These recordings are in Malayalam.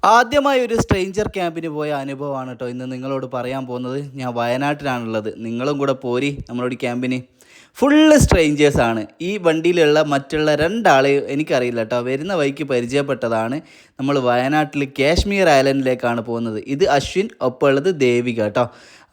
ആദ്യമായി ഒരു സ്ട്രേഞ്ചർ ക്യാമ്പിന് പോയ അനുഭവമാണ് കേട്ടോ ഇന്ന് നിങ്ങളോട് പറയാൻ പോകുന്നത്. ഞാൻ വയനാട്ടിലാണുള്ളത്. നിങ്ങളും കൂടെ പോരി നമ്മളോട് ക്യാമ്പിന്. ഫുള്ള് സ്ട്രേഞ്ചേഴ്സാണ്. ഈ വണ്ടിയിലുള്ള മറ്റുള്ള രണ്ടാളെ എനിക്കറിയില്ല കേട്ടോ. വരുന്ന വഴിക്ക് പരിചയപ്പെട്ടതാണ്. നമ്മൾ വയനാട്ടിൽ കാശ്മീർ ഐലൻഡിലേക്കാണ് പോകുന്നത്. ഇത് അശ്വിൻ, ഒപ്പം ഉള്ളത് ദേവിക കേട്ടോ.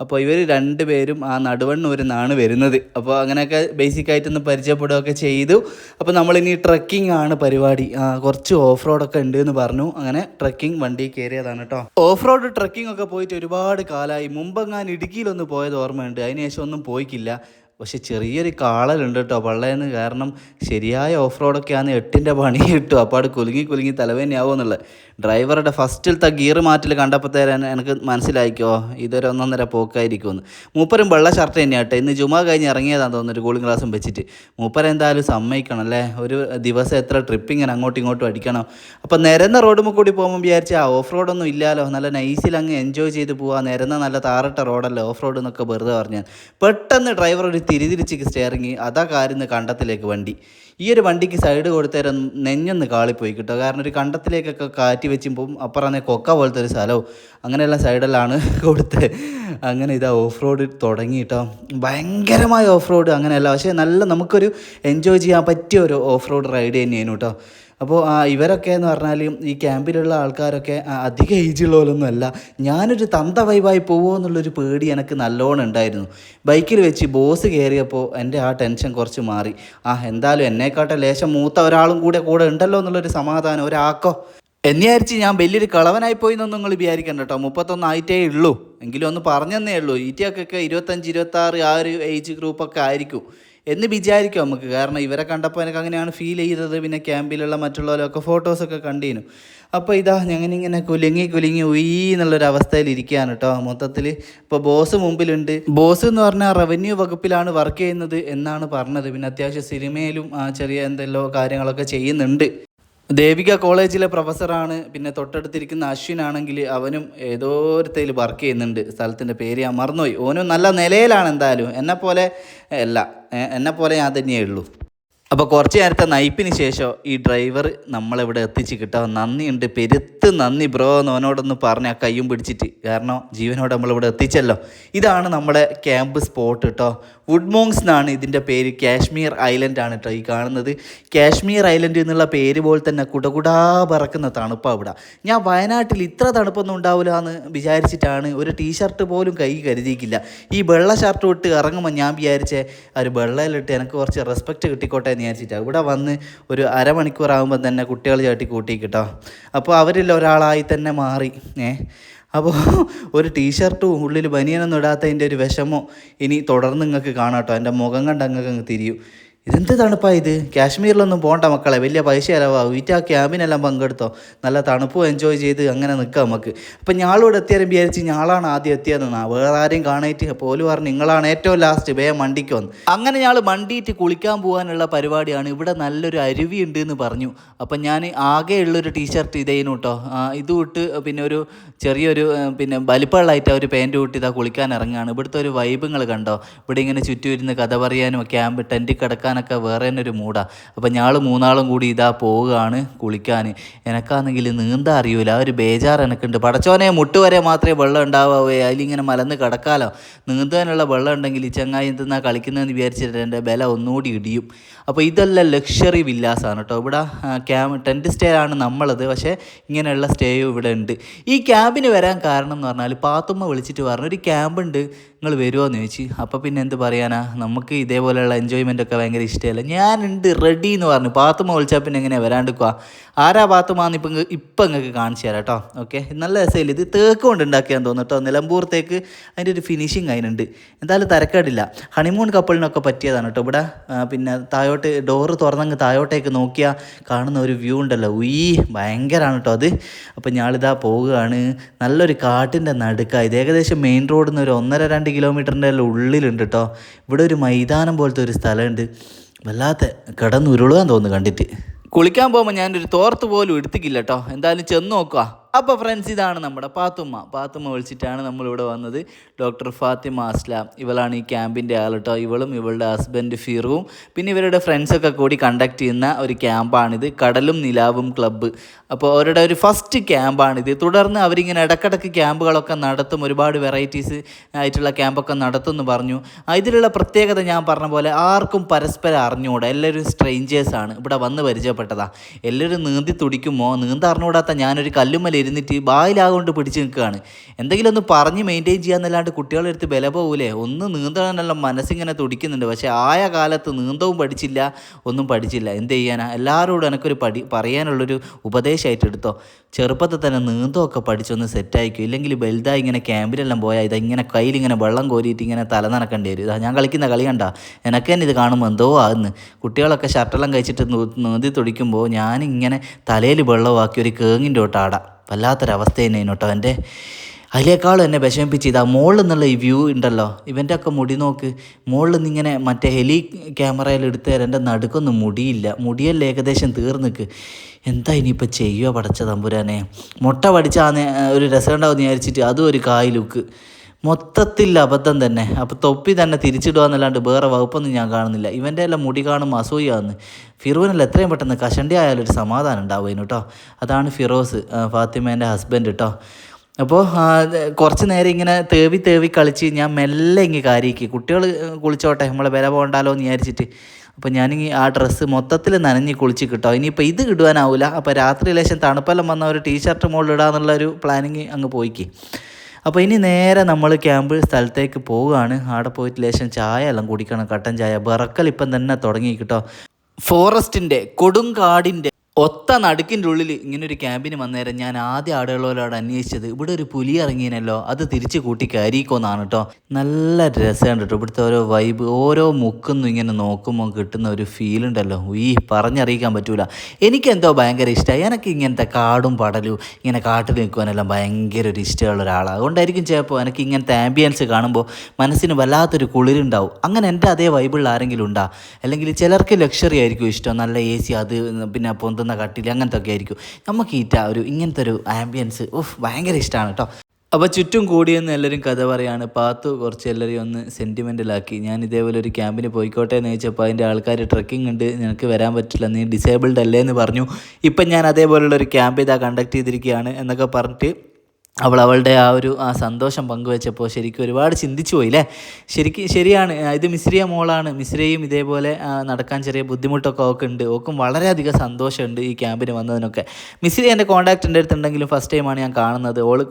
അപ്പോൾ ഇവർ രണ്ടുപേരും ആ നടുവണ്ണൂരിൽ നിന്നാണ് വരുന്നത്. അപ്പോൾ അങ്ങനെയൊക്കെ ബേസിക്കായിട്ടൊന്ന് പരിചയപ്പെടുകയൊക്കെ ചെയ്തു. അപ്പോൾ നമ്മളിനി ട്രക്കിംഗ് ആണ് പരിപാടി. കുറച്ച് ഓഫ് റോഡൊക്കെ ഉണ്ട് എന്ന് പറഞ്ഞു. അങ്ങനെ ട്രക്കിംഗ് വണ്ടി കയറിയതാണ് കേട്ടോ. ഓഫ് റോഡ് ട്രക്കിംഗ് ഒക്കെ പോയിട്ട് ഒരുപാട് കാലമായി. മുമ്പെങ്ങാൻ ഇടുക്കിയിലൊന്ന് പോയത് ഓർമ്മയുണ്ട്. അതിന് ശേഷം ഒന്നും പോയിക്കില്ല. പക്ഷെ ചെറിയൊരു കാളലുണ്ട് കേട്ടോ പള്ളേന്ന്. കാരണം ശരിയായ ഓഫ് റോഡൊക്കെയാണ് 8ൻ്റെ പണി കിട്ടും. അപ്പോൾ അവിടെ കുലുങ്ങി തലവേദനയാവും എന്നുള്ളത്. ഡ്രൈവറുടെ ഫസ്റ്റിലത്തെ ഗിയർ മാറ്റിൽ കണ്ടപ്പോഴത്തേരാൻ എനിക്ക് മനസ്സിലായിക്കോ ഇതൊരു 1.5 പോക്കായിരിക്കുമെന്ന്. മൂപ്പരും വെള്ള ഷർട്ട് തന്നെയാട്ടെ. ഇന്ന് ജുമാ കഴിഞ്ഞ് ഇറങ്ങിയതാണെന്ന് തോന്നുന്നു, ഒരു കൂളിംഗ് ഗ്ലാസും വെച്ചിട്ട്. മൂപ്പര് എന്തായാലും സമ്മതിക്കണം അല്ലേ, ഒരു ദിവസം എത്ര ട്രിപ്പ് ഇങ്ങനെ അങ്ങോട്ടും ഇങ്ങോട്ടും അടിക്കണം. അപ്പോൾ നിരന്ന റോഡുമ്പോൾ കൂടി പോകുമ്പോൾ വിചാരിച്ചാൽ ഓഫ് റോഡൊന്നും ഇല്ലല്ലോ, നല്ല നൈസിൽ അങ്ങ് എൻജോയ് ചെയ്ത് പോവാം. നിരന്ന നല്ല താറിട്ട റോഡല്ലേ ഓഫ് റോഡ് എന്നൊക്കെ വെറുതെ പറഞ്ഞാൽ. പെട്ടെന്ന് ഡ്രൈവർ ഒരു തിരിച്ച് സ്റ്റിയറിങ് അതാ കാര്യം കണ്ടത്തിലേക്ക് വണ്ടി. ഈ ഒരു വണ്ടിക്ക് സൈഡ് കൊടുത്തേരം നെഞ്ഞൊന്ന് കാളിപ്പോയി കിട്ടോ. കാരണം ഒരു കണ്ടത്തിലേക്കൊക്കെ കാറ്റി വെച്ചുമ്പോൾ അപ്പുറം കൊക്ക പോലത്തെ ഒരു സ്ഥലവും അങ്ങനെയുള്ള സൈഡിലാണ് കൊടുത്തത്. അങ്ങനെ ഇതാ ഓഫ് റോഡ് തുടങ്ങി കേട്ടോ. ഭയങ്കരമായ ഓഫ് റോഡ് അങ്ങനെയല്ല, പക്ഷേ നല്ല നമുക്കൊരു എൻജോയ് ചെയ്യാൻ പറ്റിയ ഒരു ഓഫ് റോഡ് റൈഡ് തന്നെയായിരുന്നു കേട്ടോ. അപ്പോൾ ഇവരൊക്കെ എന്ന് പറഞ്ഞാൽ ഈ ക്യാമ്പിലുള്ള ആൾക്കാരൊക്കെ അധികം ഏജുള്ളവരൊന്നും അല്ല. ഞാനൊരു തന്ത വൈബായി പോവുമോ എന്നുള്ളൊരു പേടി എനിക്ക് നല്ലോണം ഉണ്ടായിരുന്നു. ബൈക്കിൽ വെച്ച് ബോസ് കയറിയപ്പോൾ എൻ്റെ ആ ടെൻഷൻ കുറച്ച് മാറി. എന്തായാലും എന്നെക്കാട്ടെ ലേശം മൂത്ത ഒരാളും കൂടെ ഉണ്ടല്ലോ എന്നുള്ളൊരു സമാധാനം, ഒരാക്കോ എന്നെയായിരിച്ച് ഞാൻ വലിയൊരു കളവനായി പോയി എന്നൊന്നും നിങ്ങൾ വിചാരിക്കണ്ട കേട്ടോ. 31 ആയിട്ടേ ഉള്ളൂ, എങ്കിലും ഒന്ന് പറഞ്ഞതന്നേ ഉള്ളൂ. ഈറ്റയൊക്കെ 25, 26 ആ ഒരു ഏജ് ഗ്രൂപ്പൊക്കെ ആയിരിക്കും എന്ന് വിചാരിക്കും നമുക്ക്. കാരണം ഇവരെ കണ്ടപ്പോൾ എനിക്ക് അങ്ങനെയാണ് ഫീൽ ചെയ്തത്. പിന്നെ ക്യാമ്പിലുള്ള മറ്റുള്ളവരൊക്കെ ഫോട്ടോസൊക്കെ കണ്ടീനു. അപ്പോൾ ഇതാ ഞങ്ങളിങ്ങനെ കുലുങ്ങി ഉയ്യ് എന്നുള്ളൊരവസ്ഥയിൽ ഇരിക്കുകയാണ് കേട്ടോ മൊത്തത്തിൽ. ഇപ്പോൾ ബോസ് മുമ്പിലുണ്ട്. ബോസ് എന്ന് പറഞ്ഞാൽ റവന്യൂ വകുപ്പിലാണ് വർക്ക് ചെയ്യുന്നത് എന്നാണ് പറഞ്ഞത്. പിന്നെ അത്യാവശ്യം സിനിമയിലും ചെറിയ എന്തെല്ലോ കാര്യങ്ങളൊക്കെ ചെയ്യുന്നുണ്ട്. ദേവിക കോളേജിലെ പ്രൊഫസറാണ്. പിന്നെ തൊട്ടടുത്തിരിക്കുന്ന അശ്വിൻ ആണെങ്കിൽ അവനും ഏതോ ഒരുത്തയിൽ വർക്ക് ചെയ്യുന്നുണ്ട്. സ്ഥലത്തിൻ്റെ പേര് ഞാൻ മറന്നുപോയി. ഓനും നല്ല നിലയിലാണ് എന്തായാലും. എന്നെപ്പോലെ ഞാൻ തന്നെയേ ഉള്ളൂ. അപ്പോൾ കുറച്ച് നേരത്തെ നയിപ്പിന് ശേഷം ഈ ഡ്രൈവർ നമ്മളിവിടെ എത്തിച്ച് കിട്ടാൻ നന്ദിയുണ്ട്, പെരുത്ത് നന്ദി ബ്രോ എന്ന് അവനോടൊന്ന് പറഞ്ഞ് ആ കയ്യും പിടിച്ചിട്ട്. കാരണം ജീവനോട് നമ്മളിവിടെ എത്തിച്ചല്ലോ. ഇതാണ് നമ്മുടെ ക്യാമ്പ് സ്പോട്ട് കേട്ടോ. വുഡ്മോങ്സ് എന്നാണ് ഇതിൻ്റെ പേര്. കാശ്മീർ ഐലൻഡ് ആണ് കേട്ടോ ഈ കാണുന്നത്. കാശ്മീർ ഐലൻഡ് എന്നുള്ള പേര് പോലെ തന്നെ കുടകുടാ പറക്കുന്ന തണുപ്പാണ് ഇവിടെ. ഞാൻ വയനാട്ടിൽ ഇത്ര തണുപ്പൊന്നും ഉണ്ടാവില്ല എന്ന് വിചാരിച്ചിട്ടാണ് ഒരു ടീഷർട്ട് പോലും കൈ കരുതിയിക്കില്ല. ഈ വെള്ള ഷർട്ട് ഇട്ട് ഇറങ്ങുമ്പോൾ ഞാൻ വിചാരിച്ചേ ഒരു വെള്ളയിലിട്ട് എനിക്ക് കുറച്ച് റെസ്പെക്റ്റ് കിട്ടിക്കോട്ടെ എന്ന് വിചാരിച്ചിട്ടാണ്. ഇവിടെ വന്ന് ഒരു അരമണിക്കൂറാകുമ്പോൾ തന്നെ കുട്ടികൾ ചാട്ടി കൂട്ടി കിട്ടോ. അപ്പോൾ അവരിൽ ഒരാളായി തന്നെ മാറി. അപ്പോൾ ഒരു ടീഷർട്ടും ഉള്ളിൽ ബനിയനൊന്നും ഇടാത്തതിൻ്റെ ഒരു വിഷമോ ഇനി തുടർന്ന് നിങ്ങൾക്ക് കാണാം കേട്ടോ. എൻ്റെ മുഖം കണ്ട് അങ്ങ് തിരിയും. ഇതെന്ത് തണുപ്പാണ് ഇത്? കാശ്മീരിലൊന്നും പോകണ്ട മക്കളെ, വലിയ പൈസ ചിലവാകും. ആ ക്യാമ്പിനെല്ലാം പങ്കെടുത്തോ, നല്ല തണുപ്പും എൻജോയ് ചെയ്ത് അങ്ങനെ നിൽക്കാം നമുക്ക്. അപ്പം ഞാളിവിടെ എത്തിയാലും വിചാരിച്ച് ഞാളാണ് ആദ്യം എത്തിയതെന്നാ, വേറെ ആരെയും കാണായിട്ട്. പോലും പറഞ്ഞു നിങ്ങളാണ് ഏറ്റവും ലാസ്റ്റ്, വേഗം മണ്ടിക്ക് വന്ന്. അങ്ങനെ ഞാൾ മണ്ടിയിട്ട് കുളിക്കാൻ പോകാനുള്ള പരിപാടിയാണ്. ഇവിടെ നല്ലൊരു അരുവി ഉണ്ട് എന്ന് പറഞ്ഞു. അപ്പം ഞാൻ ആകെയുള്ളൊരു ടീഷർട്ട് ഇതേനു കേട്ടോ. ഇത് വിട്ട് പിന്നെ ഒരു ചെറിയൊരു വലിപ്പമുള്ളതായിട്ട് ഒരു പാൻറ്റ് വിട്ട് ഇതാ കുളിക്കാൻ ഇറങ്ങുകയാണ്. ഇവിടുത്തെ ഒരു വൈബുകൾ കണ്ടോ. ഇവിടെ ഇങ്ങനെ ചുറ്റും ഇരുന്ന് കഥ പറയാനും ക്യാമ്പ് ടെൻറ്റിൽ കിടക്കാൻ വേറെ തന്നെ ഒരു മൂടാണ്. അപ്പം ഞങ്ങൾ 3 കൂടി ഇതാ പോവുകയാണ് കുളിക്കാൻ. എനക്കാണെങ്കിൽ നീന്താൻ അറിയൂല, ഒരു ബേജാറ് എനിക്കുണ്ട്. പടച്ചോനെ മുട്ടുവരെ മാത്രമേ വെള്ളം ഉണ്ടാവുകയെ, അതിലിങ്ങനെ മലന്ന് കിടക്കാലോ. നീന്താനുള്ള വെള്ളം ഉണ്ടെങ്കിൽ ഈ ചങ്ങായി എന്തെന്നാ കളിക്കുന്നതെന്ന് വിചാരിച്ചിട്ട് എൻ്റെ ബല ഒന്നുകൂടി ഇടിയും. അപ്പോൾ ഇതെല്ലാം ലക്ഷറി വില്ലാസാണ് കേട്ടോ. ഇവിടെ ടെൻറ്റ് സ്റ്റേ ആണ് നമ്മളത്, പക്ഷേ ഇങ്ങനെയുള്ള സ്റ്റേയും ഇവിടെ ഉണ്ട്. ഈ ക്യാമ്പിന് വരാൻ കാരണം എന്ന് പറഞ്ഞാൽ പാത്തുമ്മ വിളിച്ചിട്ട് പറഞ്ഞു ഒരു ക്യാമ്പുണ്ട്, നിങ്ങൾ വരുമോ എന്ന് ചോദിച്ചു. അപ്പോൾ പിന്നെ എന്ത് പറയാനാ, നമുക്ക് ഇതേപോലെയുള്ള എൻജോയ്മെൻ്റ് ഒക്കെ ഭയങ്കര ഇഷ്ടമല്ല. ഞാനുണ്ട് റെഡി എന്ന് പറഞ്ഞു. പാത്തുമ്മ വിളിച്ചാൽ പിന്നെ എങ്ങനെയാണ് വരാണ്ടിക്കുക? ആരാ പാത്തുമാന്ന് ഇപ്പം നിങ്ങൾക്ക് കാണിച്ചു തരാം കേട്ടോ. ഓക്കെ, നല്ല രസമില്ല. ഇത് തേക്ക് കൊണ്ട് ഉണ്ടാക്കിയാന്ന് തോന്നുന്നു കേട്ടോ. നിലമ്പൂർ തേക്ക്, അതിൻ്റെ ഒരു ഫിനിഷിങ് അതിനുണ്ട്. എന്തായാലും തരക്കേടില്ല. ഹണിമൂൺ കപ്പിളിനൊക്കെ പറ്റിയതാണ് കേട്ടോ ഇവിടെ. പിന്നെ താഴോട്ട് ഡോറ് തുറന്നങ്ങ് താഴോട്ടേക്ക് നോക്കിയാൽ കാണുന്ന ഒരു വ്യൂ ഉണ്ടല്ലോ, ഭയങ്കരമാണ് കേട്ടോ അത്. അപ്പം ഞാളിതാ പോവുകയാണ്. നല്ലൊരു കാട്ടിൻ്റെ നടുക്കാണ് ഇത്. ഏകദേശം മെയിൻ റോഡിൽ നിന്ന് ഒരു 1.5-2 കിലോമീറ്ററിൻ്റെ ഉള്ളിലുണ്ട് കേട്ടോ. ഇവിടെ ഒരു മൈതാനം പോലത്തെ ഒരു സ്ഥലമുണ്ട്. വല്ലാത്ത കിടന്നുരുളുകാൻ തോന്നുന്നു കണ്ടിട്ട്. കുളിക്കാൻ പോകുമ്പോൾ ഞാനൊരു തോർത്ത് പോലും എടുത്തിക്കില്ല കേട്ടോ. എന്തായാലും ചെന്ന് നോക്കുക. അപ്പോൾ ഫ്രണ്ട്സ്, ഇതാണ് നമ്മുടെ പാത്തുമ്മ വിളിച്ചിട്ടാണ് നമ്മളിവിടെ വന്നത്. ഡോക്ടർ ഫാത്തിമ അസ്ലാം, ഇവളാണ് ഈ ക്യാമ്പിൻ്റെ ആൾ കേട്ടോ. ഇവളും ഇവളുടെ ഹസ്ബൻഡ് ഫിറുവും പിന്നെ ഇവരുടെ ഫ്രണ്ട്സൊക്കെ കൂടി കണ്ടക്ട് ചെയ്യുന്ന ഒരു ക്യാമ്പാണിത്, കടലും നിലാവും ക്ലബ്ബ്. അപ്പോൾ അവരുടെ ഒരു ഫസ്റ്റ് ക്യാമ്പാണിത്. തുടർന്ന് അവരിങ്ങനെ ഇടക്കിടക്ക് ക്യാമ്പുകളൊക്കെ നടത്തും, ഒരുപാട് വെറൈറ്റീസ് ആയിട്ടുള്ള ക്യാമ്പൊക്കെ നടത്തുമെന്ന് പറഞ്ഞു. ഇതിലുള്ള പ്രത്യേകത ഞാൻ പറഞ്ഞ പോലെ ആർക്കും പരസ്പരം അറിഞ്ഞുകൂടാ, എല്ലാവരും സ്ട്രേഞ്ചേഴ്സാണ്. ഇവിടെ വന്ന് പരിചയപ്പെട്ടതാണ്. എല്ലാവരും നീന്തി തുടിക്കുമോ നീന്തറിഞ്ഞുകൂടാത്ത ഞാനൊരു കല്ലുമ്മൽ ഇരുന്നിട്ട് ബായിലാകൊണ്ട് പിടിച്ച് നിൽക്കുകയാണ്. എന്തെങ്കിലും ഒന്ന് പറഞ്ഞ് മെയിൻറ്റെയിൻ ചെയ്യാന്നല്ലാണ്ട് കുട്ടികളുടെ അടുത്ത് ബല പോകൂലേ. ഒന്ന് നീന്താനുള്ള മനസ്സിങ്ങനെ തുടിക്കുന്നുണ്ട്. പക്ഷേ ആയ കാലത്ത് നീന്തവും പഠിച്ചില്ല, ഒന്നും പഠിച്ചില്ല. എന്ത് ചെയ്യാനാ? എല്ലാവരോടും എനിക്കൊരു പറയാനുള്ളൊരു ഉപദേശമായിട്ട് എടുത്തോ, ചെറുപ്പത്തിൽ തന്നെ നീന്തമൊക്കെ പഠിച്ചൊന്ന് സെറ്റായിരിക്കും. ഇല്ലെങ്കിൽ വലുതായി ഇങ്ങനെ ക്യാമ്പിലെല്ലാം പോയാൽ ഇതെങ്ങനെ കയ്യിലിങ്ങനെ വെള്ളം കോരിയിട്ട് ഇങ്ങനെ തല നനക്കേണ്ടി വരും. ഇതാ ഞാൻ കളിക്കുന്ന കളി കണ്ടാ, എനിക്ക് തന്നെ ഇത് കാണുമ്പോൾ എന്തോ ആകുന്നു. കുട്ടികളൊക്കെ ഷർട്ടെല്ലാം കഴിച്ചിട്ട് നീന്തി തുടിക്കുമ്പോൾ ഞാനിങ്ങനെ തലയിൽ വെള്ളമാക്കി ഒരു കേങ്ങിൻ്റെ തൊട്ടാടാം. വല്ലാത്തൊരവസ്ഥ തന്നെ കേട്ടോ എൻ്റെ. അതിലേക്കാളും എന്നെ വിഷമിപ്പിച്ച് ഇതാ മുകളിൽ നിന്നുള്ള ഈ വ്യൂ ഉണ്ടല്ലോ, ഇവൻ്റെ ഒക്കെ മുടി നോക്ക്. മുകളിൽ നിന്നിങ്ങനെ മറ്റേ ഹെലി ക്യാമറയിൽ എടുത്ത് തരാം. എൻ്റെ നടുക്കൊന്നും മുടിയല്ല ഏകദേശം തീർന്നിക്ക്. എന്താ ഇനിയിപ്പോൾ ചെയ്യുക പടച്ച തമ്പുരാനെ. മുട്ട പഠിച്ചാൽ ഒരു രസം ഉണ്ടാവും വിചാരിച്ചിട്ട് അതും ഒരു കായലുക്ക്. മൊത്തത്തിൽ അബദ്ധം തന്നെ. അപ്പോൾ തൊപ്പി തന്നെ തിരിച്ചിടുക എന്നല്ലാണ്ട് വേറെ വകുപ്പൊന്നും ഞാൻ കാണുന്നില്ല. ഇവൻ്റെ എല്ലാം മുടി കാണുമ്പോൾ അസൂയാന്ന്. ഫിറോനല്ല എത്രയും പെട്ടെന്ന് കഷണ്ടി ആയാലൊരു സമാധാനം ഉണ്ടാവുമായിരുന്നു കേട്ടോ. അതാണ് ഫിറോസ്, ഫാത്തിമേൻ്റെ ഹസ്ബൻഡ് കേട്ടോ. അപ്പോൾ കുറച്ച് നേരം ഇങ്ങനെ തേവി കളിച്ച് ഞാൻ മെല്ലെ ഇങ്ങ് കാര്യമാക്കി. കുട്ടികൾ കുളിച്ചോട്ടെ, നമ്മളെ വില പോകണ്ടല്ലോ എന്ന് വിചാരിച്ചിട്ട്. അപ്പോൾ ഞാനിങ്ങനെ ആ ഡ്രസ്സ് മൊത്തത്തിൽ നനഞ്ഞ് കുളിച്ച് കിട്ടോ. ഇനിയിപ്പോൾ ഇത് കിടുവാനാവില്ല. അപ്പോൾ രാത്രി ലേശം തണുപ്പെല്ലാം വന്ന ഒരു ടീഷർട്ട് മുകളിൽ ഇടാന്നുള്ളൊരു പ്ലാനിങ് അങ്ങ് പോയിക്ക്. അപ്പോൾ ഇനി നേരെ നമ്മൾ ക്യാമ്പ് സ്ഥലത്തേക്ക് പോവുകയാണ്. അവിടെ പോയിട്ട് ലേശം ചായ എല്ലാം കുടിക്കണം, കട്ടൻ ചായ. ബറക്കൽ ഇപ്പം തന്നെ തുടങ്ങി കേട്ടോ. ഫോറസ്റ്റിൻ്റെ കൊടുങ്കാടിൻ്റെ ഒത്ത നടുക്കിൻ്റെ ഉള്ളിൽ ഇങ്ങനൊരു ക്യാമ്പിന് വന്നേരം ഞാൻ ആദ്യം ആടുകളോട് അന്വേഷിച്ചത് ഇവിടെ ഒരു പുലി ഇറങ്ങിയനല്ലോ, അത് തിരിച്ച് കൂട്ടി കയറിക്കോന്നാണ് കേട്ടോ. നല്ല രസമുണ്ട് കേട്ടോ ഇവിടുത്തെ ഓരോ വൈബ്. ഓരോ മുക്കൊന്നും ഇങ്ങനെ നോക്കുമ്പോൾ കിട്ടുന്ന ഒരു ഫീൽ ഉണ്ടല്ലോ, പറഞ്ഞറിയിക്കാൻ പറ്റൂല. എനിക്കെന്തോ ഭയങ്കര ഇഷ്ടമായി. എനിക്ക് ഇങ്ങനത്തെ കാടും പടലും ഇങ്ങനെ കാട്ടിൽ നിൽക്കുവാനെല്ലാം ഭയങ്കര ഒരു ഇഷ്ടമുള്ള ഒരാളാണ്. അതുകൊണ്ടായിരിക്കും ചിലപ്പോൾ എനിക്ക് ഇങ്ങനത്തെ ആംബിയൻസ് കാണുമ്പോൾ മനസ്സിന് വല്ലാത്തൊരു കുളിരുണ്ടാവും. അങ്ങനെ എൻ്റെ അതേ വൈബിളിൽ ആരെങ്കിലും ഉണ്ടാ? അല്ലെങ്കിൽ ചിലർക്ക് ലക്ഷറി ആയിരിക്കും ഇഷ്ടം, നല്ല എ സി, അത് പിന്നെ പൊന്തുന്ന കട്ടിൽ, അങ്ങനത്തെ ഒക്കെ ആയിരിക്കും. നമുക്ക് ഇങ്ങനത്തെ ഒരു ആംബിയൻസ് ഭയങ്കര ഇഷ്ടമാണ് കേട്ടോ. അപ്പോൾ ചുറ്റും കൂടിയെന്ന് എല്ലാവരും കഥ പറയാണ്. പാത്തു കുറച്ച് എല്ലാവരെയും ഒന്ന് സെൻറ്റിമെൻ്റലാക്കി. ഞാൻ ഇതേപോലെ ഒരു ക്യാമ്പിന് പോയിക്കോട്ടെ എന്ന് ചോദിച്ചപ്പോൾ അതിൻ്റെ ആൾക്കാർ ട്രക്കിംഗ് ഉണ്ട്, നിനക്ക് വരാൻ പറ്റില്ല, നീ ഡിസേബിൾഡ് അല്ലേ എന്ന് പറഞ്ഞു. ഇപ്പം ഞാൻ അതേപോലുള്ള ഒരു ക്യാമ്പ് കണ്ടക്ട് ചെയ്തിരിക്കുകയാണ് എന്നൊക്കെ പറഞ്ഞിട്ട് അവളുടെ ആ സന്തോഷം പങ്കുവെച്ചപ്പോൾ ശരിക്കും ഒരുപാട് ചിന്തിച്ചു പോയില്ലേ. ശരിയാണ്. ഇത് മിസ്രിയ മോളാണ്. മിസ്രിയയും ഇതേപോലെ നടക്കാൻ ചെറിയ ബുദ്ധിമുട്ടൊക്കെ ഉണ്ട്. ഓക്കും വളരെയധികം സന്തോഷമുണ്ട് ഈ ക്യാമ്പിന് വന്നതിനൊക്കെ. മിസ്രിയ എൻ്റെ കോൺടാക്റ്റ് എൻ്റെ അടുത്തുണ്ടെങ്കിലും ഫസ്റ്റ് ടൈമാണ് ഞാൻ കാണുന്നത്. ഓൾ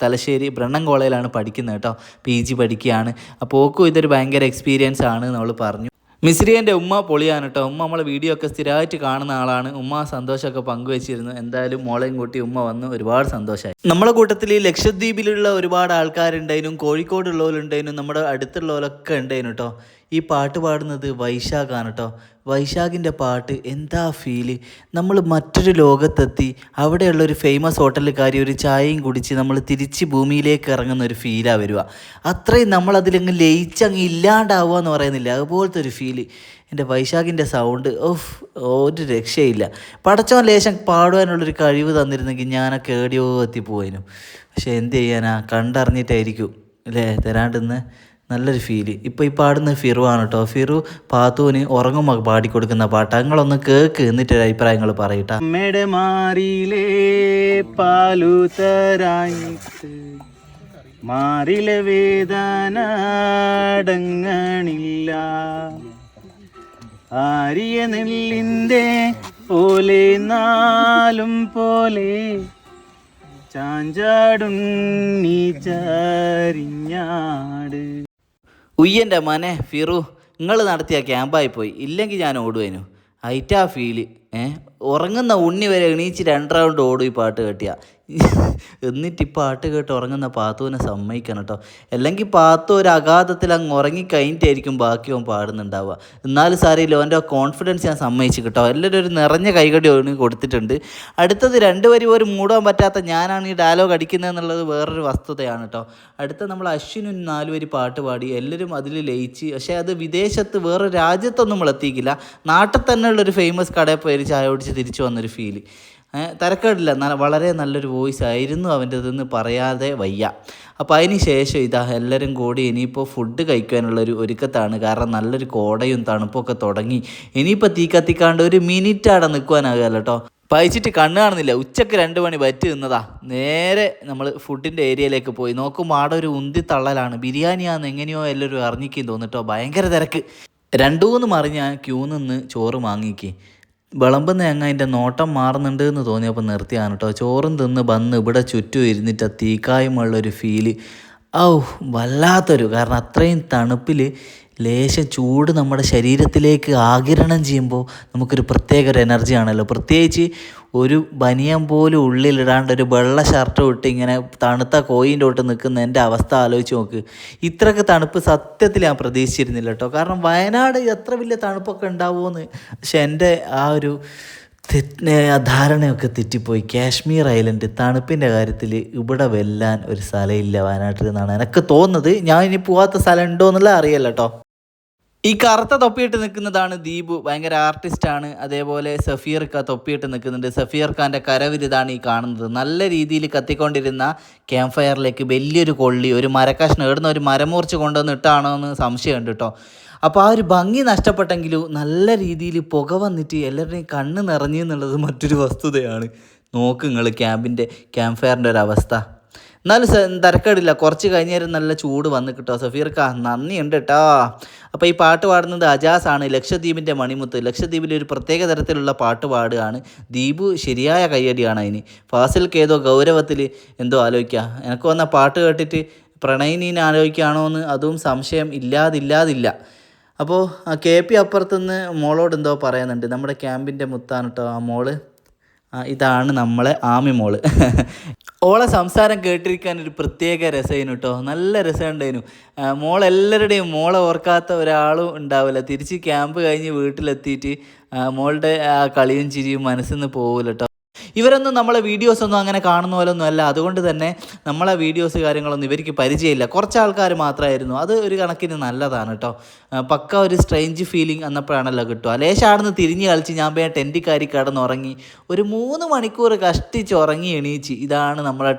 തലശ്ശേരി ബ്രണ്ണൻ കോളേജിലാണ് പഠിക്കുന്നത് കേട്ടോ, PG പഠിക്കുകയാണ്. അപ്പോൾ ഓക്കും ഇതൊരു ഭയങ്കര എക്സ്പീരിയൻസ് ആണ് എന്ന് അവൾ പറഞ്ഞു. മിസ്രിയൻ്റെ ഉമ്മ പൊളിയാണ് കേട്ടോ. ഉമ്മ നമ്മളെ വീഡിയോ ഒക്കെ സ്ഥിരമായിട്ട് കാണുന്ന ആളാണ്. ഉമ്മ സന്തോഷമൊക്കെ പങ്കുവെച്ചിരുന്നു. എന്തായാലും മോളെയും കൂട്ടി ഉമ്മ വന്ന് ഒരുപാട് സന്തോഷമായി. നമ്മളെ കൂട്ടത്തിൽ ഈ ലക്ഷദ്വീപിലുള്ള ഒരുപാട് ആൾക്കാരുണ്ടായിരുന്നു, കോഴിക്കോടുള്ളവരുണ്ടായിരുന്നു, നമ്മുടെ അടുത്തുള്ളവരൊക്കെ ഉണ്ടായിരുന്നു കേട്ടോ. ഈ പാട്ട് പാടുന്നത് വൈശാഖാണ് കേട്ടോ. വൈശാഖിൻ്റെ പാട്ട് എന്താ ഫീല്. നമ്മൾ മറ്റൊരു ലോകത്തെത്തി അവിടെയുള്ളൊരു ഫേമസ് ഹോട്ടലിൽ കയറി ഒരു ചായയും കുടിച്ച് നമ്മൾ തിരിച്ച് ഭൂമിയിലേക്ക് ഇറങ്ങുന്ന ഒരു ഫീലാണ് വരിക. അത്രയും നമ്മളതിലങ്ങ് ലയിച്ചങ്ങ് ഇല്ലാണ്ടാവുക എന്ന് പറയുന്നില്ല, അതുപോലത്തെ ഒരു ഫീല്. എൻ്റെ വൈശാഖിൻ്റെ സൗണ്ട് ഒരു രക്ഷയില്ല. പടച്ചോൻ ലേശം പാടുവാനുള്ളൊരു കഴിവ് തന്നിരുന്നെങ്കിൽ ഞാനൊക്കെ എവിടെയോ എത്തിപ്പോവാനും. പക്ഷെ എന്ത് ചെയ്യാനാ, കണ്ടറിഞ്ഞിട്ടായിരിക്കും അല്ലേ തരാണ്ടെന്ന്. നല്ലൊരു ഫീല്. ഇപ്പോൾ ഈ പാടുന്ന ഫിറു ആണ് കേട്ടോ. ഫിറു പാത്തുവിന് ഉറങ്ങുമ്പോൾ പാടിക്കൊടുക്കുന്ന പാട്ട്. നിങ്ങളൊന്ന് കേക്ക് എന്നിട്ടൊരു അഭിപ്രായങ്ങൾ പറയട്ടാ. അമ്മയുടെ മാറിയിലേ പാലു തരായിട്ട് മാറിലെ വേദന അടങ്ങണില്ല, ആരിയ നെല്ലിൻ്റെ പോലെ നാലും പോലെ ചാഞ്ചാടുണ്ണി ചരിഞ്ഞാട്. ഉയ്യൻ്റെ മനെ ഫിറു, നിങ്ങൾ നടത്തിയ ക്യാമ്പായി പോയി. ഇല്ലെങ്കിൽ ഞാൻ ഓടുവേനു. ഐറ്റാ ഫീല്. ഉറങ്ങുന്ന ഉണ്ണി വരെ എണീച്ച് 2 റൗണ്ട് ഓടും ഈ പാട്ട് കേട്ടിയാ. എന്നിട്ട് ഈ പാട്ട് കേട്ട് ഉറങ്ങുന്ന പാത്തുവിനെ സമ്മതിക്കണം കേട്ടോ. അല്ലെങ്കിൽ പാത്തു ഒരു അഗാധത്തിൽ അങ്ങ് ഉറങ്ങിക്കഴിഞ്ഞിട്ടായിരിക്കും ബാക്കി അവൻ പാടുന്നുണ്ടാവുക. എന്നാലും സാറിയില്ല, അവൻ്റെ കോൺഫിഡൻസ് ഞാൻ സമ്മതിച്ചു കേട്ടോ. എല്ലാവരും ഒരു നിറഞ്ഞ കൈകടി അവന് കൊടുത്തിട്ടുണ്ട്. അടുത്തത് 2 വരി പോലും മൂടാൻ പറ്റാത്ത ഞാനാണ് ഈ ഡയലോഗ് അടിക്കുന്നത് എന്നുള്ളത് വേറൊരു വസ്തുതയാണ് കേട്ടോ. അടുത്ത നമ്മൾ അശ്വിനും 4 വരി പാട്ട് പാടി, എല്ലാവരും അതിൽ ലയിച്ച്. പക്ഷേ അത് വിദേശത്ത് വേറെ രാജ്യത്തൊന്നും നമ്മൾ എത്തിക്കില്ല, നാട്ടിൽ തന്നെയുള്ളൊരു ഫേമസ് കടയിൽ പോയി ചായ കുടിച്ച് തിരിച്ചു വന്നൊരു ഫീല്. തരക്കേടില്ല, വളരെ നല്ലൊരു വോയിസ് ആയിരുന്നു അവൻ്റെതെന്ന് പറയാതെ വയ്യ. അപ്പോൾ അതിന് ശേഷം ഇതാ എല്ലാവരും കൂടി ഇനിയിപ്പോൾ ഫുഡ് കഴിക്കാനുള്ളൊരു ഒരുക്കത്താണ്. കാരണം നല്ലൊരു കോടയും തണുപ്പൊക്കെ തുടങ്ങി. ഇനിയിപ്പോൾ തീ കത്തിക്കാണ്ട് ഒരു മിനിറ്റ് അവിടെ നിൽക്കുവാനാകുമല്ലോ കേട്ടോ. പഴിച്ചിട്ട് കണ്ണ് കാണുന്നില്ല. ഉച്ചക്ക് 2 മണി വറ്റി നിന്നതാ. നേരെ നമ്മൾ ഫുഡിൻ്റെ ഏരിയയിലേക്ക് പോയി നോക്കുമ്പോൾ ആടെ ഒരു ഉന്തി തള്ളലാണ്. ബിരിയാണിയാണെന്ന് എങ്ങനെയോ എല്ലാവരും അറിഞ്ഞിക്കും തോന്നിട്ടോ. ഭയങ്കര തിരക്ക്. 2-3 മറിഞ്ഞ് ഞാൻ ക്യൂ നിന്ന് ചോറ് വാങ്ങിക്ക്. വിളമ്പുന്ന ഞങ്ങൾ അതിൻ്റെ നോട്ടം മാറുന്നുണ്ട് എന്ന് തോന്നിയപ്പോൾ നിർത്തിയാണ് കേട്ടോ. ചോറും തിന്ന് വന്ന് ഇവിടെ ചുറ്റും ഇരുന്നിട്ട് തീക്കായുമുള്ളൊരു ഫീല് വല്ലാത്തൊരു, കാരണം അത്രയും തണുപ്പിൽ ലേശം ചൂട് നമ്മുടെ ശരീരത്തിലേക്ക് ആഗിരണം ചെയ്യുമ്പോൾ നമുക്കൊരു പ്രത്യേക ഒരു എനർജി ആണല്ലോ. പ്രത്യേകിച്ച് ഒരു ബനിയൻ പോലും ഉള്ളിലിടാണ്ട് ഒരു വെള്ള ഷർട്ട് ഇട്ട് ഇങ്ങനെ തണുത്ത കോയിൻ്റെ തൊട്ട് നിൽക്കുന്ന എൻ്റെ അവസ്ഥ ആലോചിച്ച് നോക്ക്. ഇത്രയൊക്കെ തണുപ്പ് സത്യത്തിൽ ഞാൻ പ്രതീക്ഷിച്ചിരുന്നില്ല കേട്ടോ. കാരണം വയനാട് എത്ര വലിയ തണുപ്പൊക്കെ ഉണ്ടാവുമെന്ന്. പക്ഷെ എൻ്റെ ആ ഒരു ധാരണയൊക്കെ തെറ്റിപ്പോയി. കാശ്മീർ ഐലൻഡ് തണുപ്പിൻ്റെ കാര്യത്തിൽ ഇവിടെ വെല്ലാൻ ഒരു സ്ഥലമില്ല വയനാട്ടിൽ എന്നാണ് എനിക്ക് തോന്നുന്നത്. ഞാൻ ഇനി പോകാത്ത സ്ഥലം ഉണ്ടോ എന്നുള്ള അറിയില്ല കേട്ടോ. ഈ കറുത്ത തൊപ്പിയിട്ട് നിൽക്കുന്നതാണ് ദീപു, ഭയങ്കര ആർട്ടിസ്റ്റാണ്. അതേപോലെ സഫീർ ഖാൻ തൊപ്പിയിട്ട് നിൽക്കുന്നുണ്ട്. സഫീർ ഖാൻ്റെ കരവിരുതാണ് ഈ കാണുന്നത്. നല്ല രീതിയിൽ കത്തിക്കൊണ്ടിരുന്ന ക്യാമ്പ് ഫയറിലേക്ക് വലിയൊരു കൊള്ളി, ഒരു മരക്കഷ്ണം ഇടുന്ന ഒരു മരമൂർച്ച കൊണ്ടുവന്ന് ഇട്ടാണോ എന്ന് സംശയമുണ്ട് കേട്ടോ. അപ്പോൾ ആ ഒരു ഭംഗി നഷ്ടപ്പെട്ടെങ്കിലും നല്ല രീതിയിൽ പുക വന്നിട്ട് എല്ലാവരുടെയും കണ്ണ് നിറഞ്ഞു എന്നുള്ളത് മറ്റൊരു വസ്തുതയാണ്. നോക്ക് നിങ്ങൾ ക്യാമ്പ് ഫയറിൻ്റെ ഒരു അവസ്ഥ. എന്നാലും തിരക്കേടില്ല, കുറച്ച് കഴിഞ്ഞേരം നല്ല ചൂട് വന്ന് കിട്ടോ. സഫീർക്ക നന്ദിയുണ്ട് കേട്ടോ. അപ്പോൾ ഈ പാട്ട് പാടുന്നത് അജാസാണ്, ലക്ഷദ്വീപിൻ്റെ മണിമുത്ത്. ലക്ഷദ്വീപിൽ ഒരു പ്രത്യേക തരത്തിലുള്ള പാട്ട് പാടുകയാണ്. ദീപു ശരിയായ കയ്യടിയാണ് അതിന്. ഫാസിൽക്ക് ഏതോ ഗൗരവത്തിൽ എന്തോ ആലോചിക്കുക. എനിക്ക് വന്ന പാട്ട് കേട്ടിട്ട് പ്രണയിനീനെ ആലോചിക്കുകയാണോ എന്ന് അതും സംശയം ഇല്ലാതില്ല. അപ്പോൾ KP അപ്പുറത്തുനിന്ന് മോളോട് എന്തോ പറയുന്നുണ്ട്. നമ്മുടെ ക്യാമ്പിൻ്റെ മുത്താണ് കേട്ടോ ആ മോള്. ഇതാണ് നമ്മളെ ആമി മോള്. ഓളെ സംസാരം കേട്ടിരിക്കാൻ ഒരു പ്രത്യേക രസമായിരുന്നു കേട്ടോ. നല്ല രസമുണ്ടായിരുന്നു. മോളെല്ലാവരുടെയും മോളെ ഓർക്കാത്ത ഒരാളും ഉണ്ടാവില്ല. തിരിച്ച് ക്യാമ്പ് കഴിഞ്ഞ് വീട്ടിലെത്തിയിട്ട് മോളുടെ ആ കളിയും ചിരിയും മനസ്സിൽ നിന്ന് പോകില്ല കേട്ടോ. ഇവരൊന്നും നമ്മളെ വീഡിയോസൊന്നും അങ്ങനെ കാണുന്ന പോലൊന്നും അല്ല. അതുകൊണ്ട് തന്നെ നമ്മളെ വീഡിയോസ് കാര്യങ്ങളൊന്നും ഇവർക്ക് പരിചയമില്ല. കുറച്ച് ആൾക്കാർ മാത്രമായിരുന്നു. അത് ഒരു കണക്കിന് നല്ലതാണ് കേട്ടോ. പക്ക ഒരു സ്ട്രേഞ്ച് ഫീലിംഗ് എന്നപ്പോഴാണല്ലോ കിട്ടുക. ലേശാടുന്ന് തിരിഞ്ഞ് കളിച്ച് ഞാൻ പോയി ടെൻറ്റ് കയറി കിടന്നുറങ്ങി. ഒരു 3 മണിക്കൂർ കഷ്ടിച്ച് ഉറങ്ങി എണീച്ച്. ഇതാണ് നമ്മളെ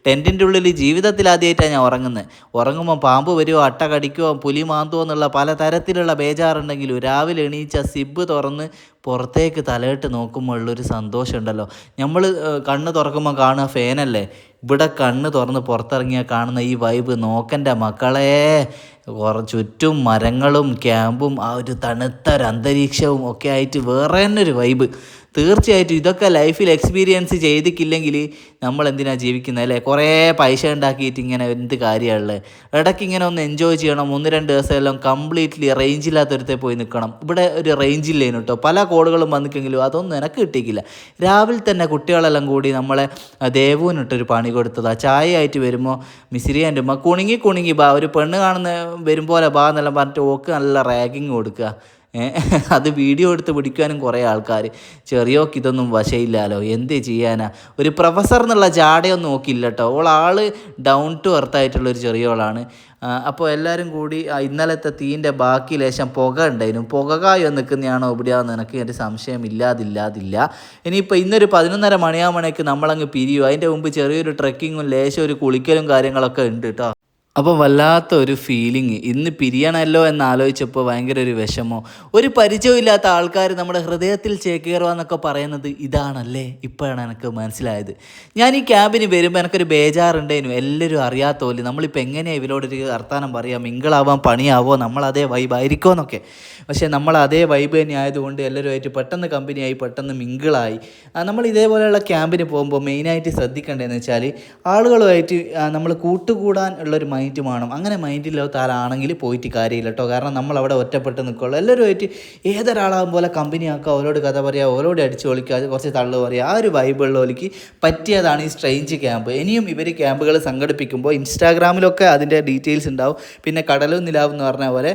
ടെൻറ്റിൻ്റെ ഉള്ളിൽ ജീവിതത്തിൽ ആദ്യമായിട്ടാണ് ഞാൻ ഉറങ്ങുന്നത്. ഉറങ്ങുമ്പോൾ പാമ്പ് വരുമോ, അട്ട കടിക്കുമോ, പുലി മാന്തുമോ എന്നുള്ള പല തരത്തിലുള്ള ബേജാറുണ്ടെങ്കിലും രാവിലെ എണീച്ച സിബ് തുറന്ന് പുറത്തേക്ക് തലയിട്ട് നോക്കുമ്പോൾ ഉള്ളൊരു സന്തോഷം ഉണ്ടല്ലോ. നമ്മൾ കണ്ണ് തുറക്കുമ്പോൾ കാണുക ഫാനല്ലേ. ഇവിടെ കണ്ണ് തുറന്ന് പുറത്തിറങ്ങിയാൽ കാണുന്ന ഈ വൈബ് നോക്കൻ്റെ മക്കളെ. ചുറ്റും മരങ്ങളും ക്യാമ്പും ആ ഒരു തണുത്ത ഒരു അന്തരീക്ഷവും ഒക്കെ ആയിട്ട് വേറെ തന്നെ ഒരു വൈബ്. തീർച്ചയായിട്ടും ഇതൊക്കെ ലൈഫിൽ എക്സ്പീരിയൻസ് ചെയ്തിട്ടില്ലെങ്കിൽ നമ്മൾ എന്തിനാണ് ജീവിക്കുന്നത് അല്ലേ? കുറേ പൈസ ഉണ്ടാക്കിയിട്ട് ഇങ്ങനെ എന്ത് കാര്യമുള്ളത്? ഇടയ്ക്ക് ഇങ്ങനെ ഒന്ന് എൻജോയ് ചെയ്യണം. 1-2 ദിവസം എല്ലാം കംപ്ലീറ്റ്ലി റേഞ്ചില്ലാത്തൊരുത്തെ പോയി നിൽക്കണം. ഇവിടെ ഒരു റേഞ്ചില്ലേനു കേട്ടോ. പല കോളുകളും വന്നിട്ടെങ്കിലും അതൊന്നും എനിക്ക് കിട്ടിയില്ല. രാവിലെ തന്നെ കുട്ടികളെല്ലാം കൂടി നമ്മളെ ദേവുവിനിട്ടൊരു പണി കൊടുത്തതാണ്. ചായ ആയിട്ട് വരുമ്പോൾ മിസിരിയാൻ്റെ ഉമ്മ കുണുങ്ങി ബാ, ഒരു പെണ്ണ് കാണുന്ന വരുമ്പോലെ ബാ എന്നെല്ലാം പറഞ്ഞിട്ട് ഓക്ക് നല്ല റാഗിങ് കൊടുക്കുക. അത് വീഡിയോ എടുത്ത് പിടിക്കാനും കുറേ ആൾക്കാർ. ചെറിയോക്ക് ഇതൊന്നും വശയില്ലല്ലോ, എന്ത് ചെയ്യാനാ? ഒരു പ്രൊഫസർ എന്നുള്ള ജാടയൊന്നും നോക്കിയില്ല കേട്ടോ. ആൾ ഡൗൺ ടു എർത്ത് ആയിട്ടുള്ളൊരു ചെറിയോളാണ്. അപ്പോൾ എല്ലാവരും കൂടി ഇന്നലത്തെ തീൻ്റെ ബാക്കി ലേശം പുക ഉണ്ടായിരുന്നു. പുകകായോ നിൽക്കുന്നതാണോ എവിടെയാണെന്ന് എനിക്ക് എൻ്റെ സംശയം ഇല്ലാതില്ല. ഇനിയിപ്പോൾ ഇന്നൊരു 11:30 മണിയാകുമ്പോഴേക്ക് നമ്മളങ്ങ് പിരിയും. അതിൻ്റെ മുമ്പ് ചെറിയൊരു ട്രെക്കിങ്ങും ലേശം ഒരു കുളിക്കലും കാര്യങ്ങളൊക്കെ ഉണ്ട് കേട്ടോ. അപ്പോൾ വല്ലാത്ത ഒരു ഫീലിംഗ്. ഇന്ന് പിരിയണമല്ലോ എന്നാലോചിച്ചപ്പോൾ ഭയങ്കര ഒരു വിഷമോ. ഒരു പരിചയമില്ലാത്ത ആൾക്കാർ നമ്മുടെ ഹൃദയത്തിൽ ചേക്കേറുക എന്നൊക്കെ പറയുന്നത് ഇതാണല്ലേ. ഇപ്പോഴാണ് എനിക്ക് മനസ്സിലായത്. ഞാൻ ഈ ക്യാമ്പിന് വരുമ്പോൾ എനിക്കൊരു ബേജാറുണ്ടായിരുന്നു. എല്ലാവരും അറിയാത്ത പോലെ നമ്മളിപ്പോൾ എങ്ങനെയാണ് ഇവരോടൊരു വർത്താനം പറയാം, മിങ്കിളാവാൻ പണിയാവോ, നമ്മളതേ വൈബായിരിക്കുമോ എന്നൊക്കെ. പക്ഷേ നമ്മൾ അതേ വൈബ് തന്നെ ആയതുകൊണ്ട് എല്ലാവരുമായിട്ട് പെട്ടെന്ന് കമ്പനിയായി, പെട്ടെന്ന് മിങ്കിളായി. നമ്മൾ ഇതേപോലെയുള്ള ക്യാമ്പിന് പോകുമ്പോൾ മെയിനായിട്ട് ശ്രദ്ധിക്കേണ്ടതെന്ന് വെച്ചാൽ ആളുകളുമായിട്ട് നമ്മൾ കൂട്ടുകൂടാൻ ഉള്ളൊരു മൈൻഡ് വേണം. അങ്ങനെ മൈൻഡില്ലാത്ത ആളാണെങ്കിൽ പോയിട്ട് കാര്യമില്ല കേട്ടോ. കാരണം നമ്മളവിടെ ഒറ്റപ്പെട്ട് നിൽക്കുള്ളൂ. എല്ലാവരുമായിട്ട് ഏതൊരാളാകും പോലെ കമ്പനി ആക്കുക, ഓരോട് കഥ പറയുക, ഓരോട് അടിച്ച് പൊളിക്കുക, കുറച്ച് തള്ളു പറയുക. ആ ഒരു വൈബുള്ളവർക്ക് പറ്റിയതാണ് ഈ സ്ട്രേഞ്ച് ക്യാമ്പ്. ഇനിയും ഇവർ ക്യാമ്പുകൾ സംഘടിപ്പിക്കുമ്പോൾ ഇൻസ്റ്റാഗ്രാമിലൊക്കെ അതിൻ്റെ ഡീറ്റെയിൽസ് ഉണ്ടാവും. പിന്നെ കടലും നിലാവ് എന്ന് പറഞ്ഞ പോലെ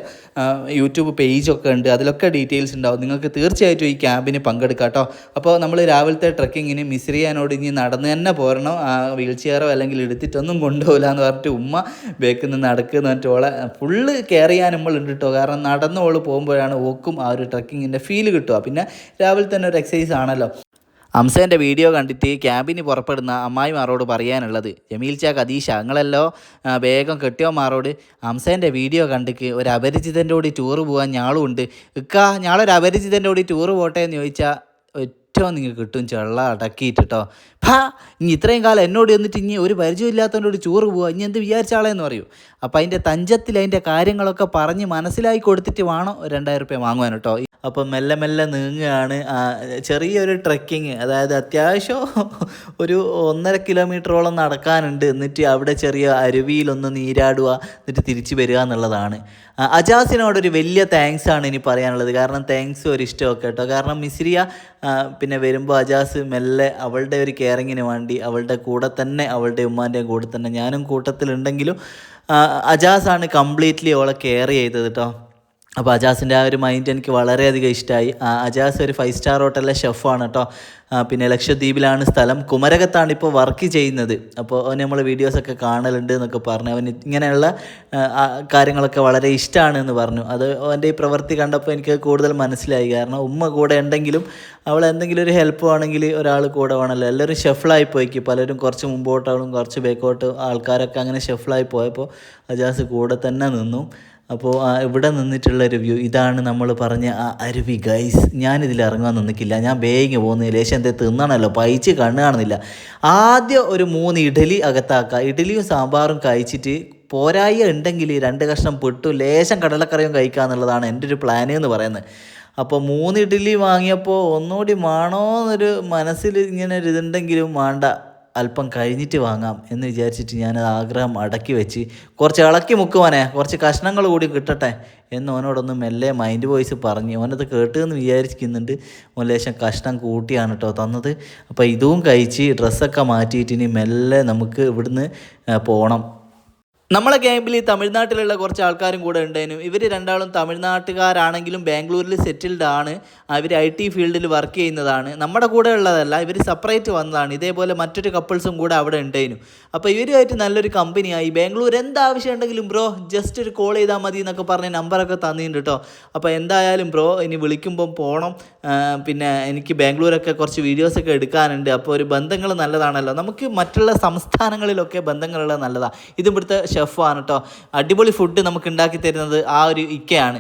യൂട്യൂബ് പേജൊക്കെ ഉണ്ട്, അതിലൊക്കെ ഡീറ്റെയിൽസ് ഉണ്ടാവും. നിങ്ങൾക്ക് തീർച്ചയായിട്ടും ഈ ക്യാമ്പിന് പങ്കെടുക്കാം കേട്ടോ. അപ്പോൾ നമ്മൾ രാവിലത്തെ ട്രക്കിങ്ങിന് മിസ്രിയാനോട് ഇനി നടന്ന് തന്നെ പോരണം. വീൽ ചെയറോ അല്ലെങ്കിൽ എടുത്തിട്ടൊന്നും കൊണ്ടുപോകില്ല എന്ന് പറഞ്ഞിട്ട് ഉമ്മ ബേക്കിൽ നിന്ന് നടക്കുന്ന പറഞ്ഞിട്ട് ഫുള്ള് കെയർ ചെയ്യാൻ നമ്മളുണ്ട് കേട്ടോ. കാരണം നടന്നോള് പോകുമ്പോഴാണ് ഓക്കും ആ ഒരു ട്രക്കിങ്ങിൻ്റെ ഫീല് കിട്ടുക. പിന്നെ രാവിലെ തന്നെ ഒരു എക്സസൈസ് ആണല്ലോ. ഹംസേൻ്റെ വീഡിയോ കണ്ടിട്ട് ക്യാമ്പിന് പുറപ്പെടുന്ന അമ്മായിമാരോട് പറയാനുള്ളത്, ജമീൽ ചാ ഖദീഷ നിങ്ങളല്ലോ വേഗം കെട്ടിയോമാരോട് ഹംസേൻ്റെ വീഡിയോ കണ്ടിക്ക് ഒരു അപരിചിതൻ്റെ കൂടി ടൂറ് പോകാൻ ഞാളും ഉണ്ട്. ഇക്കാ ഞാളൊരു അപരിചിതൻ്റെ കൂടി ടൂറ് പോട്ടെ എന്ന് ചോദിച്ചാൽ ഏറ്റവും നിങ്ങൾക്ക് കിട്ടും ചെള്ള അടക്കിയിട്ടോ. ഇനി ഇത്രയും കാലം എന്നോട് വന്നിട്ട് ഇനി ഒരു പരിചയമില്ലാത്തവനോട് ടൂറ് പോവുക, ഇനി എന്ത് വിചാരിച്ചാളെന്ന് പറയൂ. അപ്പോൾ അതിൻ്റെ തഞ്ചത്തിൽ അതിൻ്റെ കാര്യങ്ങളൊക്കെ പറഞ്ഞ് മനസ്സിലാക്കി കൊടുത്തിട്ട് വേണം 2000 രൂപ വാങ്ങുവാൻ കേട്ടോ. അപ്പം മെല്ലെ മെല്ലെ നീങ്ങുകയാണ്. ചെറിയൊരു ട്രെക്കിങ്, അതായത് അത്യാവശ്യം ഒരു 1.5 കിലോമീറ്ററോളം നടക്കാനുണ്ട്. എന്നിട്ട് അവിടെ ചെറിയ അരുവിയിലൊന്ന് നീരാടുക, എന്നിട്ട് തിരിച്ചു വരിക എന്നുള്ളതാണ്. അജാസിനോടൊരു വലിയ താങ്ക്സ് ആണ് ഇനി പറയാനുള്ളത്. കാരണം താങ്ക്സ് ഒരു ഇഷ്ടമൊക്കെ കേട്ടോ. കാരണം മിസ്രിയ പിന്നെ വരുമ്പോൾ അജാസ് മെല്ലെ അവളുടെ ഒരു കെയറിങ്ങിന് വേണ്ടി അവളുടെ കൂടെ തന്നെ, അവളുടെ ഉമ്മാൻ്റെയും കൂടെ തന്നെ, ഞാനും കൂട്ടത്തിലുണ്ടെങ്കിലും അജാസാണ് കംപ്ലീറ്റ്ലി അവളെ കെയർ ചെയ്തത് കേട്ടോ. അപ്പോൾ അജാസിൻ്റെ ആ ഒരു മൈൻഡ് എനിക്ക് വളരെയധികം ഇഷ്ടമായി. അജാസ് ഒരു 5 സ്റ്റാർ ഹോട്ടലിലെ ഷെഫാണ് കേട്ടോ. പിന്നെ ലക്ഷദ്വീപിലാണ് സ്ഥലം, കുമരകത്താണ് ഇപ്പോൾ വർക്ക് ചെയ്യുന്നത്. അപ്പോൾ അവന് നമ്മൾ വീഡിയോസൊക്കെ കാണലുണ്ട് എന്നൊക്കെ പറഞ്ഞു. അവന് ഇങ്ങനെയുള്ള കാര്യങ്ങളൊക്കെ വളരെ ഇഷ്ടമാണ് എന്ന് പറഞ്ഞു. അത് അവൻ്റെ ഈ പ്രവൃത്തി കണ്ടപ്പോൾ എനിക്ക് കൂടുതൽ മനസ്സിലായി. കാരണം ഉമ്മ കൂടെ ഉണ്ടെങ്കിലും അവൾ എന്തെങ്കിലും ഒരു ഹെൽപ്പ് വേണമെങ്കിൽ ഒരാൾ കൂടെ വേണമല്ലോ. എല്ലാവരും ഷെഫിളായി പോയിക്ക്, പലരും കുറച്ച് മുമ്പോട്ടാളും കുറച്ച് ബാക്കോട്ട് ആൾക്കാരൊക്കെ അങ്ങനെ ഷെഫിളായി പോയപ്പോൾ അജാസ് കൂടെ തന്നെ നിന്നു. അപ്പോൾ ഇവിടെ നിന്നിട്ടുള്ള റിവ്യൂ ഇതാണ്. നമ്മൾ പറഞ്ഞ ആ അരുവി ഗൈസ്, ഞാനിതിൽ ഇറങ്ങാൻ നിന്നിക്കില്ല, ഞാൻ വേഗം പോകുന്നില്ല. ലേശം എന്തേ തിന്നണമല്ലോ, പൈച്ച് കണ്ണ് കാണുന്നില്ല. ആദ്യം ഒരു 3 ഇഡലി അകത്താക്കുക. ഇഡലിയും സാമ്പാറും കഴിച്ചിട്ട് പോരായി ഉണ്ടെങ്കിൽ 2 കഷ്ണം പെട്ടു ലേശം കടലക്കറിയും കഴിക്കുക എന്നുള്ളതാണ് എൻ്റെ ഒരു പ്ലാൻ എന്ന് പറയുന്നത്. അപ്പോൾ 3 ഇഡലി വാങ്ങിയപ്പോൾ ഒന്നുകൂടി വേണോ എന്നൊരു മനസ്സിൽ ഇങ്ങനെ ഒരു ഇതുണ്ടെങ്കിലും വേണ്ട, അല്പം കഴിഞ്ഞിട്ട് വാങ്ങാം എന്ന് വിചാരിച്ചിട്ട് ഞാനത് ആഗ്രഹം അടക്കി വെച്ച് കുറച്ച് ഇളക്കി മുക്കുവാനേ, കുറച്ച് കഷ്ണങ്ങൾ കൂടി കിട്ടട്ടെ എന്ന് ഓനോടൊന്ന് മെല്ലെ മൈൻഡ് വോയിസ് പറഞ്ഞ്. ഓനത് കേട്ടെന്ന് വിചാരിക്കുന്നുണ്ട്. ഓൻ ലേശം കഷ്ണം കൂട്ടിയാണ് കേട്ടോ തന്നത്. അപ്പോൾ ഇതും കഴിച്ച് ഡ്രസ്സൊക്കെ മാറ്റിയിട്ട് ഇനി മെല്ലെ നമുക്ക് ഇവിടുന്ന് പോകണം. നമ്മളെ ക്യാമ്പിൽ തമിഴ്നാട്ടിലുള്ള കുറച്ച് ആൾക്കാരും കൂടെ ഉണ്ടായിരുന്നു. ഇവർ രണ്ടാളും തമിഴ്നാട്ടുകാരാണെങ്കിലും ബാംഗ്ലൂരിൽ സെറ്റിൽഡ് ആണ്. അവർ IT ഫീൽഡിൽ വർക്ക് ചെയ്യുന്നതാണ്. നമ്മുടെ കൂടെ ഉള്ളതല്ല, ഇവർ സെപ്പറേറ്റ് വന്നതാണ്. ഇതേപോലെ മറ്റൊരു കപ്പിൾസും കൂടെ അവിടെ ഉണ്ടായിരുന്നു. അപ്പോൾ ഇവരുമായിട്ട് നല്ലൊരു കമ്പനിയായി. ബാംഗ്ലൂർ എന്താവശ്യം ഉണ്ടെങ്കിലും ബ്രോ ജസ്റ്റ് ഒരു കോൾ ചെയ്താൽ മതി എന്നൊക്കെ പറഞ്ഞ് നമ്പറൊക്കെ തന്നിട്ടുണ്ട് കേട്ടോ. അപ്പോൾ എന്തായാലും ബ്രോ ഇനി വിളിക്കുമ്പം പോകണം. പിന്നെ എനിക്ക് ബാംഗ്ലൂരൊക്കെ കുറച്ച് വീഡിയോസൊക്കെ എടുക്കാനുണ്ട്. അപ്പോൾ ഒരു ബന്ധങ്ങൾ നല്ലതാണല്ലോ, നമുക്ക് മറ്റുള്ള സംസ്ഥാനങ്ങളിലൊക്കെ ബന്ധങ്ങളുള്ളത് നല്ലതാണ്. ഇത് ഇവിടുത്തെ ഷെഫാണ് കേട്ടോ. അടിപൊളി ഫുഡ് നമുക്ക് ഉണ്ടാക്കി തരുന്നത് ആ ഒരു ഇക്കയാണ്.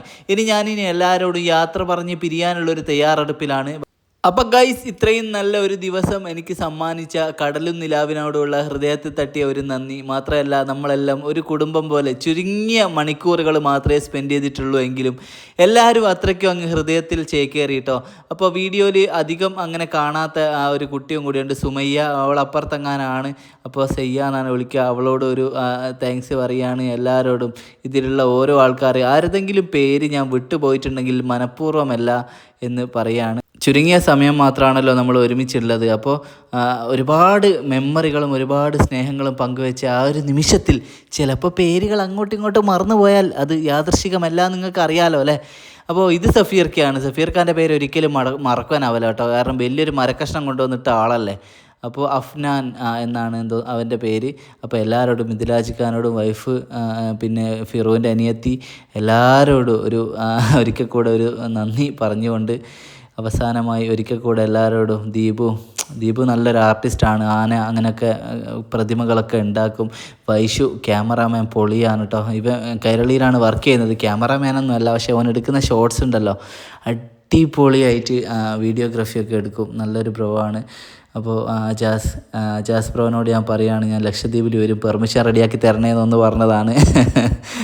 ഞാനിനി എല്ലാവരോടും യാത്ര പറഞ്ഞ് പിരിയാനുള്ളൊരു തയ്യാറെടുപ്പിലാണ്. അപ്പോൾ ഗൈസ്, ഇത്രയും നല്ല ഒരു ദിവസം എനിക്ക് സമ്മാനിച്ച കടലും നിലാവിനോടുള്ള ഹൃദയത്തിൽ തട്ടിയ ഒരു നന്ദി. മാത്രമല്ല നമ്മളെല്ലാം ഒരു കുടുംബം പോലെ ചുരുങ്ങിയ മണിക്കൂറുകൾ മാത്രമേ സ്പെൻഡ് ചെയ്തിട്ടുള്ളൂ എങ്കിലും എല്ലാവരും അത്രയ്ക്കും അങ്ങ് ഹൃദയത്തിൽ ചേക്കേറിയിട്ടോ. അപ്പോൾ വീഡിയോയിൽ അധികം അങ്ങനെ കാണാത്ത ആ ഒരു കുട്ടിയും കൂടിയുണ്ട്, സുമയ്യ. അവൾ അപ്പുറത്തെങ്ങാനാണ്. അപ്പോൾ സയ്യ എന്നാണ് വിളിക്കുക. അവളോട് ഒരു താങ്ക്സ് പറയുകയാണ് എല്ലാവരോടും. ഇതിലുള്ള ഓരോ ആൾക്കാർ ആരുടെങ്കിലും പേര് ഞാൻ വിട്ടുപോയിട്ടുണ്ടെങ്കിൽ മനഃപൂർവ്വമല്ല എന്ന് പറയാണ്. ചുരുങ്ങിയ സമയം മാത്രമാണല്ലോ നമ്മൾ ഒരുമിച്ചുള്ളത്. അപ്പോൾ ഒരുപാട് മെമ്മറികളും ഒരുപാട് സ്നേഹങ്ങളും പങ്കുവെച്ച ആ ഒരു നിമിഷത്തിൽ ചിലപ്പോൾ പേരുകൾ അങ്ങോട്ടും ഇങ്ങോട്ടും മറന്നുപോയാൽ അത് യാദൃശ്ചികമല്ല, നിങ്ങൾക്ക് അറിയാലോ അല്ലേ. അപ്പോൾ ഇത് സഫീർക്കാണ്. സഫീർ ഖാൻ്റെ പേര് ഒരിക്കലും മറക്കാനാവില്ല കേട്ടോ. കാരണം വലിയൊരു മരക്കഷ്ണം കൊണ്ടുവന്നിട്ട ആളല്ലേ. അപ്പോൾ അഫ്നാൻ എന്നാണ് എന്തോ അവൻ്റെ പേര്. അപ്പോൾ എല്ലാവരോടും, മിഥിലാജ് ഖാനോടും, വൈഫ്, പിന്നെ ഫിറോൻ്റെ അനിയത്തി, എല്ലാവരോടും ഒരിക്കൽ കൂടെ ഒരു നന്ദി പറഞ്ഞുകൊണ്ട് അവസാനമായി ഒരിക്കൽ കൂടെ എല്ലാവരോടും ദീപു നല്ലൊരു ആർട്ടിസ്റ്റാണ്. ആന അങ്ങനെയൊക്കെ പ്രതിമകളൊക്കെ ഉണ്ടാക്കും. വൈഷു ക്യാമറാമാൻ പൊളിയാണ് കേട്ടോ. കൈരളിയിലാണ് വർക്ക് ചെയ്യുന്നത്. ക്യാമറാമാനൊന്നും അല്ല, പക്ഷേ അവൻ എടുക്കുന്ന ഷോട്ട്സ് ഉണ്ടല്ലോ അടിപൊളിയായിട്ട് വീഡിയോഗ്രാഫിയൊക്കെ എടുക്കും. നല്ലൊരു ബ്രോ ആണ്. അപ്പോൾ ജാസ് ബ്രോനോട് ഞാൻ പറയുകയാണ്, ഞാൻ ലക്ഷദ്വീപിൽ വരും, പെർമിഷൻ റെഡിയാക്കി തരണേന്നൊന്ന് പറഞ്ഞതാണ്.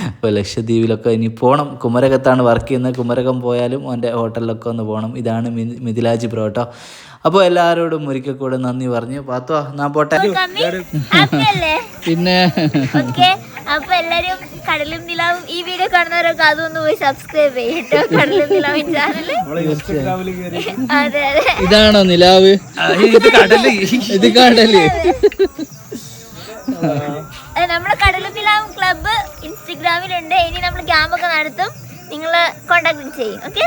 അപ്പോൾ ലക്ഷദ്വീപിലൊക്കെ ഇനി പോകണം. കുമരകത്താണ് വർക്ക് ചെയ്യുന്നത്. കുമരകം പോയാലും അവൻ്റെ ഹോട്ടലിലൊക്കെ ഒന്ന് പോകണം. ഇതാണ് മിഥിലാജ് ബ്രോ കേട്ടോ. അപ്പോൾ എല്ലാവരോടും ഒരിക്കൽ കൂടെ നന്ദി പറഞ്ഞു. പാത്തോ ഞാൻ പോട്ടെ. പിന്നെ അപ്പൊ എല്ലാരും കടലും നിലാവും ഈ വീഡിയോ കാണുന്നവരൊക്കെ അതൊന്ന് പോയി സബ്സ്ക്രൈബ് ചെയ്യട്ടോ, കടലും നിലാവും ചാനല്. അതെ അതെ, ഇതാണോ നിലാവ്? ഇത് കടല്. നമ്മുടെ കടലും നിലാവും ക്ലബ്ബ് ഇൻസ്റ്റഗ്രാമിലുണ്ട്. ഇനി നമ്മൾ ക്യാമ്പൊക്കെ നടത്തും. നിങ്ങള് കോണ്ടാക്ട് ചെയ്യും. ഓക്കെ.